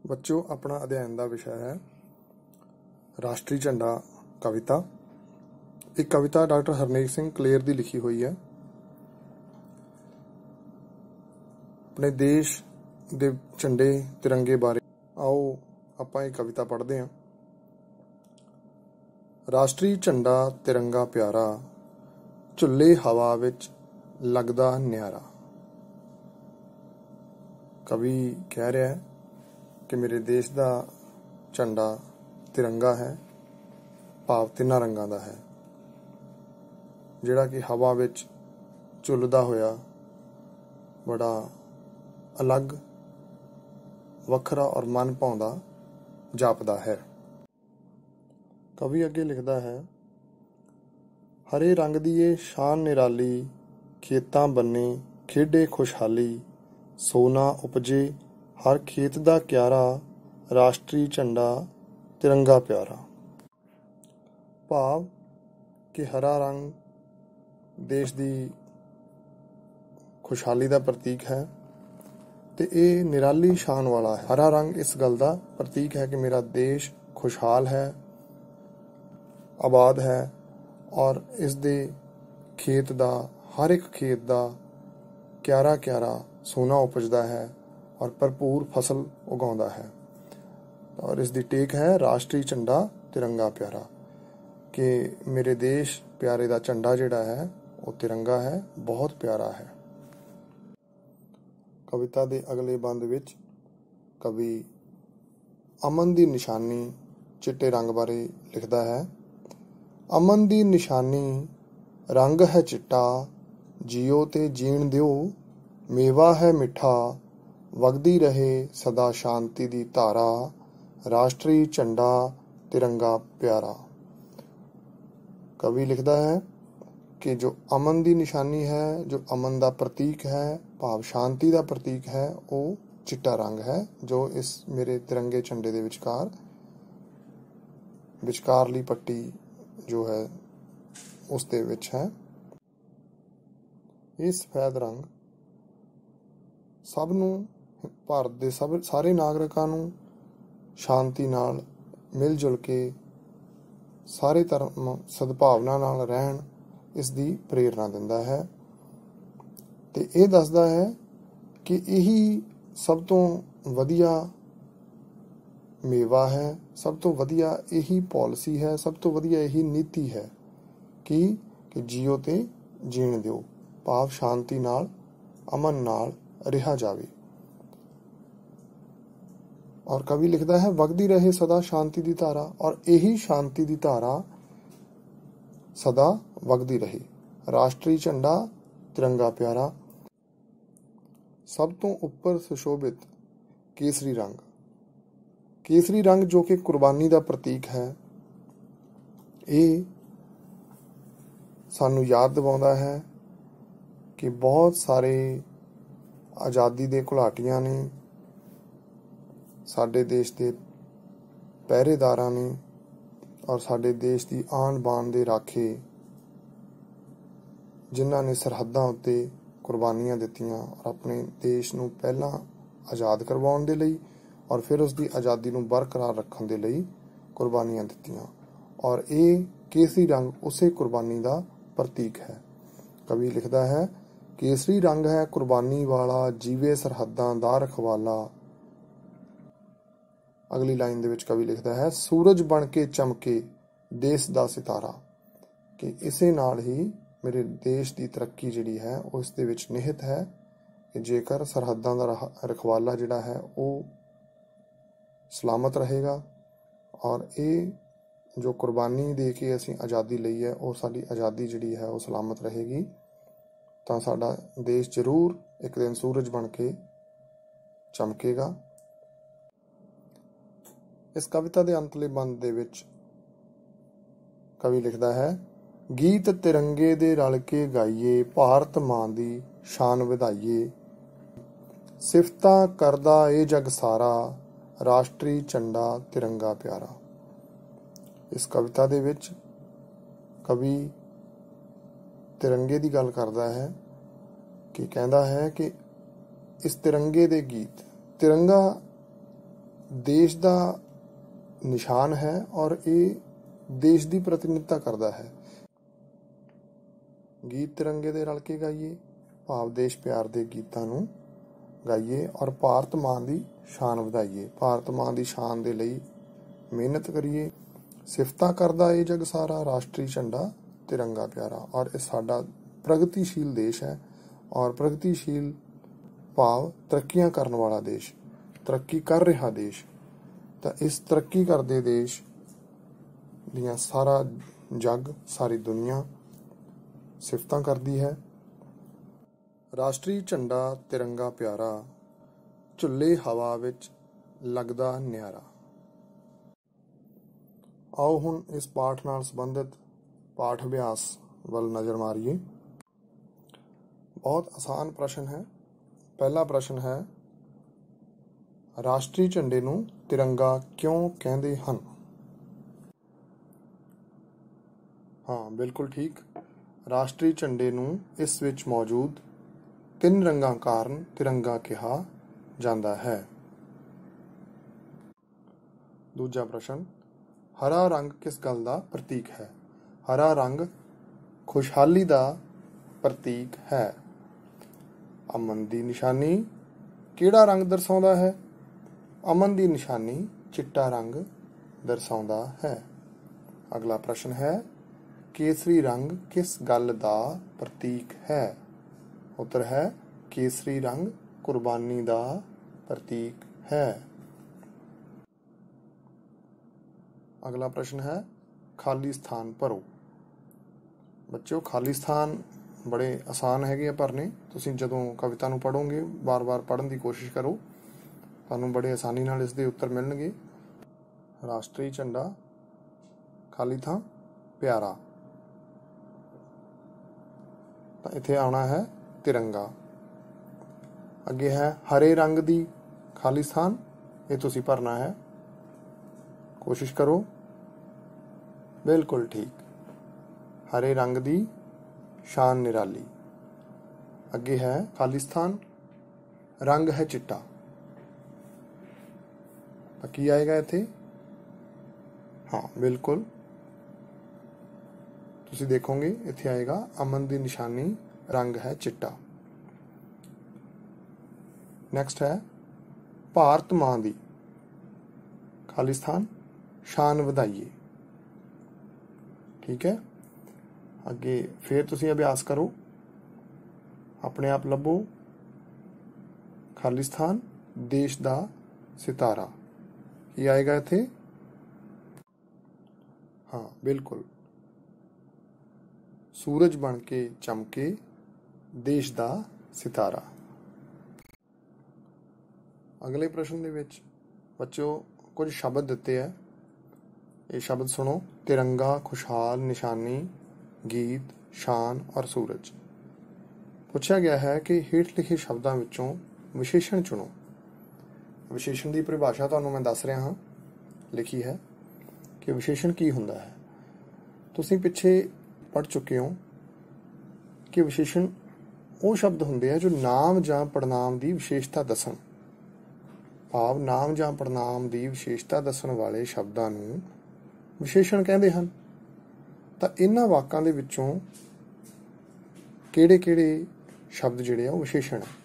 बच्चों, अपना अध्ययन का विषय है राष्ट्रीय झंडा कविता। एक कविता डॉक्टर हरनेक सिंह कलेर की लिखी हुई है। अपने देश के झंडे तिरंगे बारे आओ आप एक कविता पढ़ते हैं। राष्ट्रीय झंडा तिरंगा प्यारा, झुले हवा विच लगदा न्यारा। कवि कह रहा है कि मेरे देश का झंडा तिरंगा है, भाव तिन्ना रंगां दा है, जिहड़ा कि हवा विच झुलदा होया बड़ा अलग, वखरा और मन भाउंदा जापदा है। कवि अगे लिखदा है, हरे रंग दी ये शान निराली, खेतां बन्ने खेडे खुशहाली, सोना उपजे हर खेत दा क्यारा, राष्ट्रीय झंडा तिरंगा प्यारा। भाव कि हरा रंग देश दी खुशहाली दा प्रतीक है ते ये निराली शान वाला है। हरा रंग इस गल दा प्रतीक है कि मेरा देश खुशहाल है, आबाद है और इस दे खेत दा, हर एक खेत दा क्यारा क्यारा सोना उपजदा है और भरपूर फसल उगाउंदा है। और इस दी टेक है राष्ट्रीय झंडा तिरंगा प्यारा, कि मेरे देश प्यारे दा झंडा जिहड़ा है वो तिरंगा है, बहुत प्यारा है। कविता दे अगले बंद विच कवि अमन दी निशानी चिट्टे रंग बारे लिखदा है। अमन दी निशानी रंग है चिट्टा, जियो ते जीण दिओ, मेवा है मिठा, वगदी रहे सदा शांति दी धारा, राष्ट्रीय झंडा तिरंगा प्यारा। कवि लिखदा है कि जो अमन दी निशानी है, जो अमन दा प्रतीक है, भाव शांति दा प्रतीक है, वो चिट्टा रंग है जो इस मेरे तिरंगे झंडे दे विचकारली पट्टी जो है उस दे विच है। ये सफेद रंग सब नूं, भारत दे सारे नागरिकां नूं शांति नाल मिल जुल के सारे धर्म सद्भावना नाल रहन इस दी प्रेरणा दिंदा है ते ये दसदा है कि यही सब तो वधिया मेवा है, सब तो वधिया यही पॉलिसी है, सब तो वधिया यही नीति है कि जियो ते जीण दिओ, भाव शांति नाल अमन नाल रिहा जावे। और कवि लिखदा है, वगदी रहे सदा शांति दी धारा, और यही शांति दी धारा सदा वगदी रहे। राष्ट्रीय झंडा तिरंगा प्यारा। सब तो ऊपर सुशोभित केसरी रंग, केसरी रंग जो कि कुर्बानी का प्रतीक है, ये सानू याद दिवाउंदा है कि बहुत सारे आज़ादी दे घुलाटियां ने, साडे देश दे पहरेदारां ने और साडे देश की आन बान दे राखे, जिन्हां ने सरहदां उत्ते कुर्बानियां दित्तियां और अपने देश नूं पहला आज़ाद करवाउण दे लई और फिर उसकी आज़ादी नूं बरकरार रखण दे लई कुर्बानियां दित्तियां। और ये केसरी रंग उसे कुर्बानी का प्रतीक है। कवि लिखदा है, केसरी रंग है कुर्बानी वाला, जीवे सरहदां दा रखवाला। अगली लाइन दे विच कवि लिखदा है, सूरज बन के चमके देश दा सितारा, कि इसे नाल ही मेरे देश की तरक्की जिहड़ी है उस दे विच निहित है कि जेकर सरहदां दा रखवाला जिहड़ा है वो सलामत रहेगा और ये जो कुर्बानी दे के असीं आज़ादी लई है वो साडी आज़ादी जिहड़ी है वो सलामत रहेगी, तां साडा देश जरूर एक दिन सूरज बन के चमकेगा। इस कविता के अंतले बंद दे विच कवि लिखदा है, गीत तिरंगे दे रल के गाइए, भारत मां दी शान वधाइए, सिफतां करदा ए जग सारा, राष्ट्रीय झंडा तिरंगा प्यारा। इस कविता दे विच कवि तिरंगे की गल करदा है कि कहता है कि इस तिरंगे दे गीत, तिरंगा देश का निशान है और ये देश की प्रतिनिधिता करता है। गीत तिरंगे दे रल के गाइए, भाव देश प्यार के गीतां नूं गाइए और भारत मां की शान वधाइए। भारत मां की शान दे लई मेहनत करिए। सिफता करदा ये जग सारा, राष्ट्रीय झंडा तिरंगा प्यारा। और ये साडा प्रगतिशील देश है, और प्रगतिशील भाव तरक्कियां करने वाला देश, तरक्की कर रहा देश। तो इस तरक्की करते देश दियां सारा जग, सारी दुनिया सिफतां करदी है। राष्ट्रीय झंडा तिरंगा प्यारा, झुले हवा विच लगदा न्यारा। आओ हुण इस पाठ नाल संबंधित पाठ अभ्यास वल नज़र मारिए। बहुत आसान प्रश्न है। पहला प्रश्न है, राष्ट्रीय झंडे नूं तिरंगा क्यों कहंदे हन? हाँ, बिल्कुल ठीक। राष्ट्रीय झंडे नूं इस विच मौजूद 3 रंगां कारण तिरंगा कहा जांदा है। दूजा प्रश्न, हरा रंग किस गल दा प्रतीक है? हरा रंग खुशहाली दा प्रतीक है। अमन दी निशानी किहड़ा रंग दर्शाउंदा है? अमन दी निशानी चिट्टा रंग दर्शाउंदा है। अगला प्रश्न है, केसरी रंग किस गल दा प्रतीक है? उत्तर है, केसरी रंग कुर्बानी दा प्रतीक है। अगला प्रश्न है, खाली स्थान भरो। बच्चों, खाली स्थान बड़े आसान है भरने। तुसीं जदों कविता नूं पढ़ोगे, बार बार पढ़न की कोशिश करो, तुहानूं बड़े आसानी नाल इसदे उत्तर मिलणगे। राष्ट्रीय झंडा, खाली थां प्यारा, तो इत्थे आउणा है तिरंगा। अगे है हरे रंग दी खाली स्थान, ये तुसीं भरना है। कोशिश करो। बिल्कुल ठीक, हरे रंग दी शान निराली। अगे है खाली स्थान, रंग है चिट्टा, तो की आएगा इत्थे? हाँ, बिल्कुल, तुसीं देखोगे इत्थे आएगा अमन दी निशानी, रंग है चिट्टा। नेक्स्ट है, भारत मां दी खाली स्थान, शान वधाइए। ठीक है। अगे फिर तुसीं अभ्यास करो, अपने आप लभो। खाली स्थान, देश दा सितारा, ये आएगा इत्थे? हाँ, बिल्कुल, सूरज बन के चमके देश दा सितारा। अगले प्रश्न दे विच बच्चों कुछ शब्द दिते है, ये शब्द सुनो। तिरंगा, खुशहाल, निशानी, गीत, शान और सूरज। पूछा गया है कि हेठ लिखे शब्दों विचों विशेषण चुनो। विशेषण की परिभाषा तुहानूं मैं दस रहा हाँ, लिखी है कि विशेषण की हुंदा है। तुसीं पिछे पढ़ चुके हो कि विशेषण वो शब्द हुंदे हैं जो नाम जां पड़नाम की विशेषता दसन। भाव नाम जां पड़नाम की विशेषता दसन वाले शब्दां नूं विशेषण कहते हैं। तो इन्हां वाकां दे विचों किहड़े-किहड़े शब्द जिहड़े आ विशेषण है?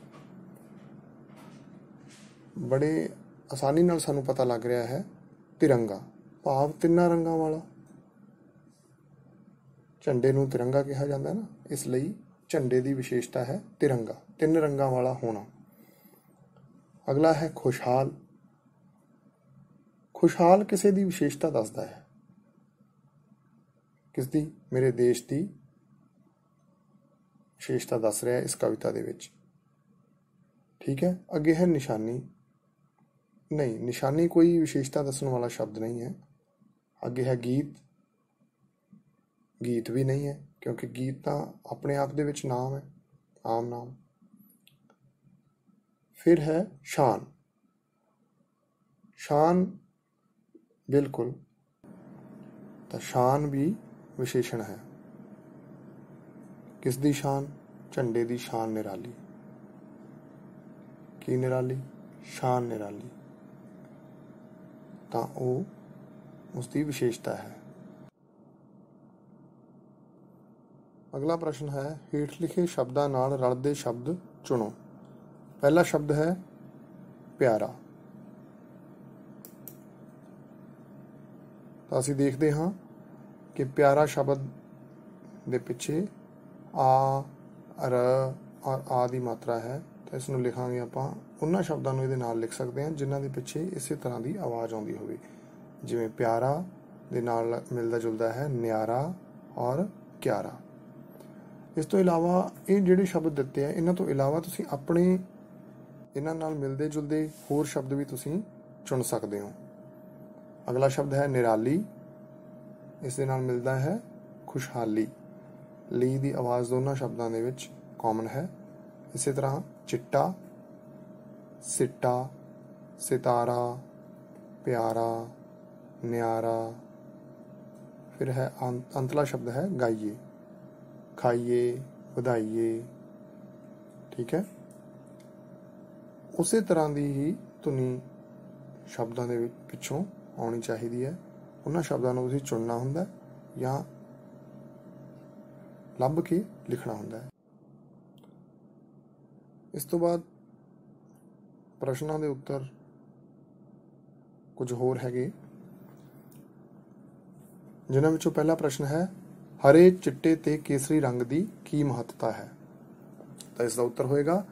बड़े आसानी नाल सानूं पता लग रहा है। तिरंगा, भाव 3 रंगां वाला। झंडे नूं तिरंगा कहा जाता है ना, इसलिए झंडे की विशेषता है तिरंगा, 3 रंगां वाला होना। अगला है खुशहाल। खुशहाल किसी की विशेषता दसदा है, किसदी? मेरे देश की विशेषता दस रहा है इस कविता दे विच। ठीक है। अगे है निशानी। नहीं, निशानी कोई विशेषता दसने वाला शब्द नहीं है। अगे है गीत। गीत भी नहीं है, क्योंकि गीत तो अपने आप दे विच नाम है, आम नाम। फिर है शान। शान, बिल्कुल, तो शान भी विशेषण है। किस दी शान? झंडे दी शान निराली। की निराली? शान निराली। ਤਾਂ ਉਹ ਉਸਦੀ ਵਿਸ਼ੇਸ਼ਤਾ ਹੈ। ਅਗਲਾ ਪ੍ਰਸ਼ਨ ਹੈ, ਹੇਠ ਲਿਖੇ ਸ਼ਬਦਾਂ ਨਾਲ ਰਲਦੇ ਸ਼ਬਦ ਚੁਣੋ। ਪਹਿਲਾ ਸ਼ਬਦ ਹੈ ਪਿਆਰਾ। ਤਾਂ ਅਸੀਂ ਦੇਖਦੇ ਹਾਂ ਕਿ ਪਿਆਰਾ ਸ਼ਬਦ ਦੇ ਪਿੱਛੇ ਆ, ਰ ਔਰ ਆ ਦੀ ਮਾਤਰਾ ਹੈ। ਤਾਂ ਇਸ ਨੂੰ ਲਿਖਾਂਗੇ ਆਪਾਂ, ਉਹਨਾਂ ਸ਼ਬਦਾਂ ਨੂੰ ਇਹਦੇ ਨਾਲ ਲਿਖ ਸਕਦੇ ਹਾਂ ਜਿਨ੍ਹਾਂ ਦੇ ਪਿੱਛੇ ਇਸੇ ਤਰ੍ਹਾਂ ਦੀ ਆਵਾਜ਼ ਆਉਂਦੀ ਹੋਵੇ। ਜਿਵੇਂ ਪਿਆਰਾ ਦੇ ਨਾਲ ਮਿਲਦਾ ਜੁਲਦਾ ਹੈ ਨਿਆਰਾ ਔਰ ਕਿਆਰਾ। ਇਸ ਤੋਂ ਇਲਾਵਾ ਇਹ ਜਿਹੜੇ ਸ਼ਬਦ ਦਿੱਤੇ ਆ, ਇਹਨਾਂ ਤੋਂ ਇਲਾਵਾ ਤੁਸੀਂ ਆਪਣੇ ਇਹਨਾਂ ਨਾਲ ਮਿਲਦੇ ਜੁਲਦੇ ਹੋਰ ਸ਼ਬਦ ਵੀ ਤੁਸੀਂ ਚੁਣ ਸਕਦੇ ਹੋ। ਅਗਲਾ ਸ਼ਬਦ ਹੈ ਨਿਰਾਲੀ। ਇਸ ਦੇ ਨਾਲ ਮਿਲਦਾ ਹੈ ਖੁਸ਼ਹਾਲੀ। ਲੀ ਦੀ ਆਵਾਜ਼ ਦੋਨਾਂ ਸ਼ਬਦਾਂ ਦੇ ਵਿੱਚ ਕਾਮਨ ਹੈ। ਇਸੇ ਤਰ੍ਹਾਂ ਚਿੱਟਾ, ਸਿੱਟਾ, ਸਿਤਾਰਾ, ਪਿਆਰਾ, ਨਿਆਰਾ। ਫਿਰ ਹੈ ਅੰਤਲਾ ਸ਼ਬਦ ਹੈ ਗਾਈਏ, ਖਾਈਏ, ਵਧਾਈਏ। ਠੀਕ ਹੈ। ਉਸੇ ਤਰ੍ਹਾਂ ਦੀ ਹੀ ਧੁਨੀ ਸ਼ਬਦਾਂ ਦੇ ਪਿੱਛੋਂ ਆਉਣੀ ਚਾਹੀਦੀ ਹੈ। ਉਹਨਾਂ ਸ਼ਬਦਾਂ ਨੂੰ ਤੁਸੀਂ ਚੁਣਨਾ ਹੁੰਦਾ ਜਾਂ ਲੱਭ ਕੇ ਲਿਖਣਾ ਹੁੰਦਾ ਹੈ। ਇਸ ਤੋਂ ਬਾਅਦ ਪ੍ਰਸ਼ਨਾਂ ਦੇ ਉੱਤਰ ਕੁਝ ਹੋਰ ਹੈਗੇ, ਜਿਨ੍ਹਾਂ ਵਿੱਚੋਂ ਪਹਿਲਾ ਪ੍ਰਸ਼ਨ ਹੈ, ਹਰੇ, ਚਿੱਟੇ ਤੇ ਕੇਸਰੀ ਰੰਗ ਦੀ ਕੀ ਮਹੱਤਤਾ ਹੈ? ਤਾਂ ਇਸ ਦਾ ਉੱਤਰ ਹੋਏਗਾ,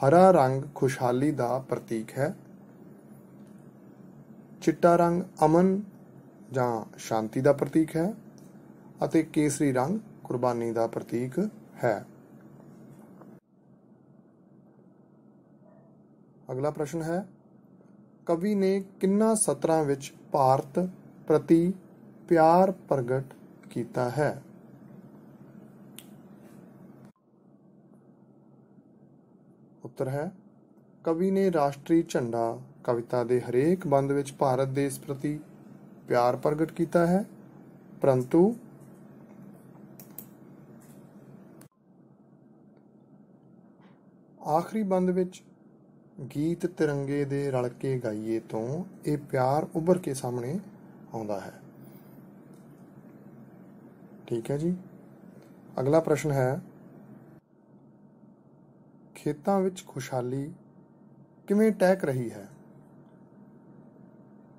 ਹਰਾ ਰੰਗ ਖੁਸ਼ਹਾਲੀ ਦਾ ਪ੍ਰਤੀਕ ਹੈ। ਚਿੱਟਾ ਰੰਗ ਅਮਨ ਜਾਂ ਸ਼ਾਂਤੀ ਦਾ ਪ੍ਰਤੀਕ ਹੈ ਅਤੇ ਕੇਸਰੀ ਰੰਗ ਕੁਰਬਾਨੀ ਦਾ ਪ੍ਰਤੀਕ ਹੈ। ਅਗਲਾ ਪ੍ਰਸ਼ਨ ਹੈ, ਕਵੀ ਨੇ ਕਿੰਨਾਂ ਸਤਰਾਂ ਵਿੱਚ ਭਾਰਤ ਪ੍ਰਤੀ ਪਿਆਰ ਪ੍ਰਗਟ ਕੀਤਾ ਹੈ? ਉੱਤਰ ਹੈ, ਕਵੀ ਨੇ ਰਾਸ਼ਟਰੀ ਝੰਡਾ ਕਵਿਤਾ ਦੇ ਹਰੇਕ ਬੰਦ ਵਿੱਚ ਭਾਰਤ ਦੇਸ਼ ਪ੍ਰਤੀ ਪਿਆਰ ਪ੍ਰਗਟ ਕੀਤਾ ਹੈ, ਪਰੰਤੂ ਆਖਰੀ ਬੰਦ ਵਿੱਚ ਗੀਤ ਤਿਰੰਗੇ ਦੇ ਰਲ ਕੇ ਗਾਈਏ ਤੋਂ ਇਹ ਪਿਆਰ ਉੱਭਰ ਕੇ ਸਾਹਮਣੇ ਆਉਂਦਾ ਹੈ। ਠੀਕ ਹੈ ਜੀ। ਅਗਲਾ ਪ੍ਰਸ਼ਨ ਹੈ, ਖੇਤਾਂ ਵਿੱਚ ਖੁਸ਼ਹਾਲੀ ਕਿਵੇਂ ਟਹਿਕ ਰਹੀ ਹੈ?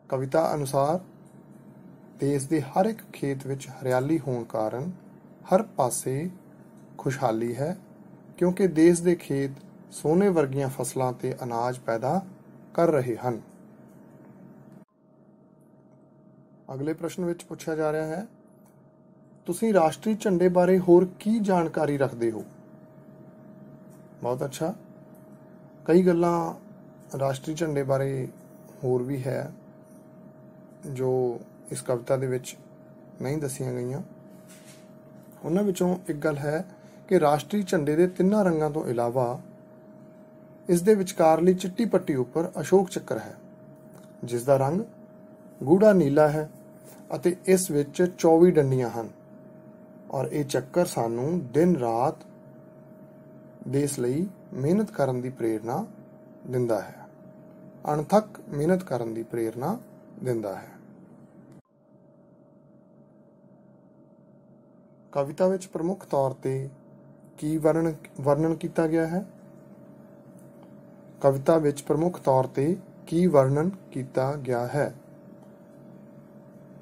ਕਵਿਤਾ ਅਨੁਸਾਰ ਦੇਸ਼ ਦੇ ਹਰ ਇੱਕ ਖੇਤ ਵਿੱਚ ਹਰਿਆਲੀ ਹੋਣ ਕਾਰਨ ਹਰ ਪਾਸੇ ਖੁਸ਼ਹਾਲੀ ਹੈ, ਕਿਉਂਕਿ ਦੇਸ਼ ਦੇ ਖੇਤ ਸੋਨੇ ਵਰਗੀਆਂ ਫਸਲਾਂ ਤੇ ਅਨਾਜ ਪੈਦਾ ਕਰ ਰਹੇ ਹਨ। ਅਗਲੇ ਪ੍ਰਸ਼ਨ ਵਿੱਚ ਪੁੱਛਿਆ ਜਾ ਰਿਹਾ ਹੈ, ਤੁਸੀਂ ਰਾਸ਼ਟਰੀ ਝੰਡੇ ਬਾਰੇ ਹੋਰ ਕੀ ਜਾਣਕਾਰੀ ਰੱਖਦੇ ਹੋ? ਬਹੁਤ ਅੱਛਾ। ਕਈ ਗੱਲਾਂ ਰਾਸ਼ਟਰੀ ਝੰਡੇ ਬਾਰੇ ਹੋਰ ਵੀ ਹੈ ਜੋ ਇਸ ਕਵਿਤਾ ਦੇ ਵਿੱਚ ਨਹੀਂ ਦੱਸੀਆਂ ਗਈਆਂ। ਉਹਨਾਂ ਵਿੱਚੋਂ ਇੱਕ ਗੱਲ ਹੈ ਕਿ ਰਾਸ਼ਟਰੀ ਝੰਡੇ ਦੇ ਤਿੰਨਾਂ ਰੰਗਾਂ ਤੋਂ ਇਲਾਵਾ ਇਸ ਦੇ ਵਿਚਕਾਰਲੀ ਚਿੱਟੀ ਪੱਟੀ ਉੱਪਰ ਅਸ਼ੋਕ ਚੱਕਰ ਹੈ, ਜਿਸ ਦਾ ਰੰਗ ਗੂੜਾ ਨੀਲਾ ਹੈ ਅਤੇ ਇਸ ਵਿੱਚ 24 ਡੰਡੀਆਂ ਹਨ ਔਰ ਇਹ ਚੱਕਰ ਸਾਨੂੰ ਦਿਨ ਰਾਤ ਦੇਸ਼ ਲਈ ਮਿਹਨਤ ਕਰਨ ਦੀ ਪ੍ਰੇਰਨਾ ਦਿੰਦਾ ਹੈ, ਅਣਥੱਕ ਮਿਹਨਤ ਕਰਨ ਦੀ ਪ੍ਰੇਰਨਾ ਦਿੰਦਾ ਹੈ। ਕਵਿਤਾ ਵਿੱਚ ਪ੍ਰਮੁੱਖ ਤੌਰ ਤੇ ਕੀ ਵਰਣਨ ਕੀਤਾ ਗਿਆ ਹੈ? ਕਵਿਤਾ ਵਿੱਚ ਪ੍ਰਮੁੱਖ ਤੌਰ ਤੇ ਕੀ ਵਰਣਨ ਕੀਤਾ ਗਿਆ ਹੈ?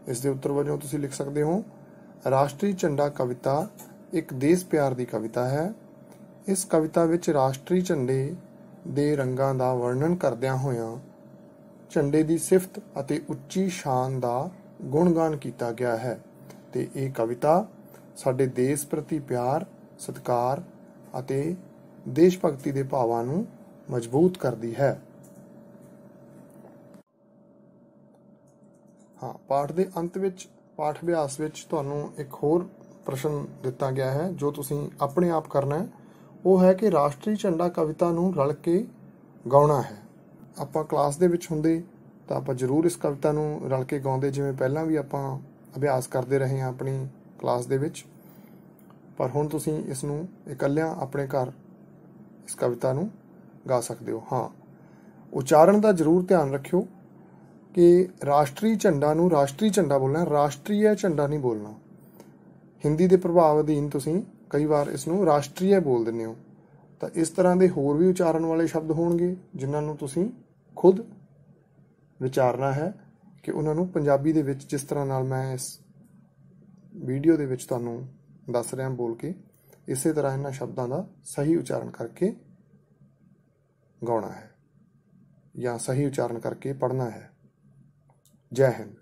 ਇਸ ਦੇ ਉੱਤਰ ਵਜੋਂ ਤੁਸੀਂ ਲਿਖ ਸਕਦੇ ਹੋ, ਰਾਸ਼ਟਰੀ ਝੰਡਾ ਕਵਿਤਾ ਇੱਕ ਦੇਸ਼ ਪਿਆਰ ਦੀ ਕਵਿਤਾ ਹੈ। ਇਸ ਕਵਿਤਾ ਵਿੱਚ ਰਾਸ਼ਟਰੀ ਝੰਡੇ ਦੇ ਰੰਗਾਂ ਦਾ ਵਰਣਨ ਕਰਦਿਆਂ ਹੋਇਆਂ ਝੰਡੇ ਦੀ ਸਿਫਤ ਅਤੇ ਉੱਚੀ ਸ਼ਾਨ ਦਾ ਗੁਣਗਾਨ ਕੀਤਾ ਗਿਆ ਹੈ ਤੇ ਇਹ ਕਵਿਤਾ ਸਾਡੇ ਦੇਸ਼ ਪ੍ਰਤੀ ਪਿਆਰ, ਸਤਿਕਾਰ ਅਤੇ ਦੇਸ਼ ਭਗਤੀ ਦੇ ਭਾਵਾਂ ਨੂੰ ਮਜ਼ਬੂਤ ਕਰਦੀ ਹੈ। ਹਾਂ, ਪਾਠ ਦੇ ਅੰਤ ਵਿੱਚ ਪਾਠ ਅਭਿਆਸ ਵਿੱਚ ਤੁਹਾਨੂੰ ਇੱਕ ਹੋਰ ਪ੍ਰਸ਼ਨ ਦਿੱਤਾ ਗਿਆ ਹੈ ਜੋ ਤੁਸੀਂ ਆਪਣੇ ਆਪ ਕਰਨਾ ਹੈ। ਉਹ ਹੈ ਕਿ ਰਾਸ਼ਟਰੀ ਝੰਡਾ ਕਵਿਤਾ ਨੂੰ ਰਲ ਕੇ ਗਾਉਣਾ ਹੈ। ਆਪਾਂ ਕਲਾਸ ਦੇ ਵਿੱਚ ਹੁੰਦੇ ਤਾਂ ਆਪਾਂ ਜ਼ਰੂਰ ਇਸ ਕਵਿਤਾ ਨੂੰ ਰਲ ਕੇ ਗਾਉਂਦੇ, ਜਿਵੇਂ ਪਹਿਲਾਂ ਵੀ ਆਪਾਂ ਅਭਿਆਸ ਕਰਦੇ ਰਹੇ ਹਾਂ ਆਪਣੀ ਕਲਾਸ ਦੇ ਵਿੱਚ। ਪਰ ਹੁਣ ਤੁਸੀਂ ਇਸ ਨੂੰ ਇਕੱਲਿਆਂ ਆਪਣੇ ਘਰ ਇਸ ਕਵਿਤਾ ਨੂੰ ਗਾ ਸਕਦੇ ਹੋ। ਹਾਂ, ਉਚਾਰਨ ਦਾ ਜ਼ਰੂਰ ਧਿਆਨ ਰੱਖਿਓ। ਕਿ ਰਾਸ਼ਟਰੀ ਝੰਡਾ ਨੂੰ ਰਾਸ਼ਟਰੀ ਝੰਡਾ ਬੋਲਣਾ, ਰਾਸ਼ਟਰੀय ਝੰਡਾ ਨਹੀਂ ਬੋਲਣਾ। ਹਿੰਦੀ ਦੇ ਪ੍ਰਭਾਵ ਅਧੀਨ ਤੁਸੀਂ ਕਈ ਵਾਰ ਇਸ ਨੂੰ ਰਾਸ਼ਟਰੀय ਬੋਲ ਦਿੰਦੇ ਹੋ। ਤਾਂ ਇਸ ਤਰ੍ਹਾਂ ਦੇ ਹੋਰ ਵੀ ਉਚਾਰਨ ਵਾਲੇ ਸ਼ਬਦ ਹੋਣਗੇ ਜਿਨ੍ਹਾਂ ਨੂੰ ਤੁਸੀਂ ਖੁਦ ਵਿਚਾਰਨਾ ਹੈ ਕਿ ਉਹਨਾਂ ਨੂੰ ਪੰਜਾਬੀ ਦੇ ਵਿੱਚ ਜਿਸ ਤਰ੍ਹਾਂ ਨਾਲ ਮੈਂ ਇਸ ਵੀਡੀਓ ਦੇ ਵਿੱਚ ਤੁਹਾਨੂੰ ਦੱਸ ਰਿਹਾ ਬੋਲ ਕੇ, ਇਸੇ ਤਰ੍ਹਾਂ ਇਹਨਾਂ ਸ਼ਬਦਾਂ ਦਾ ਸਹੀ ਉਚਾਰਨ ਕਰਕੇ ਗਾਉਣਾ ਹੈ ਜਾਂ ਸਹੀ ਉਚਾਰਨ ਕਰਕੇ ਪੜ੍ਹਨਾ ਹੈ। ਜੈ ਹਿੰਦ।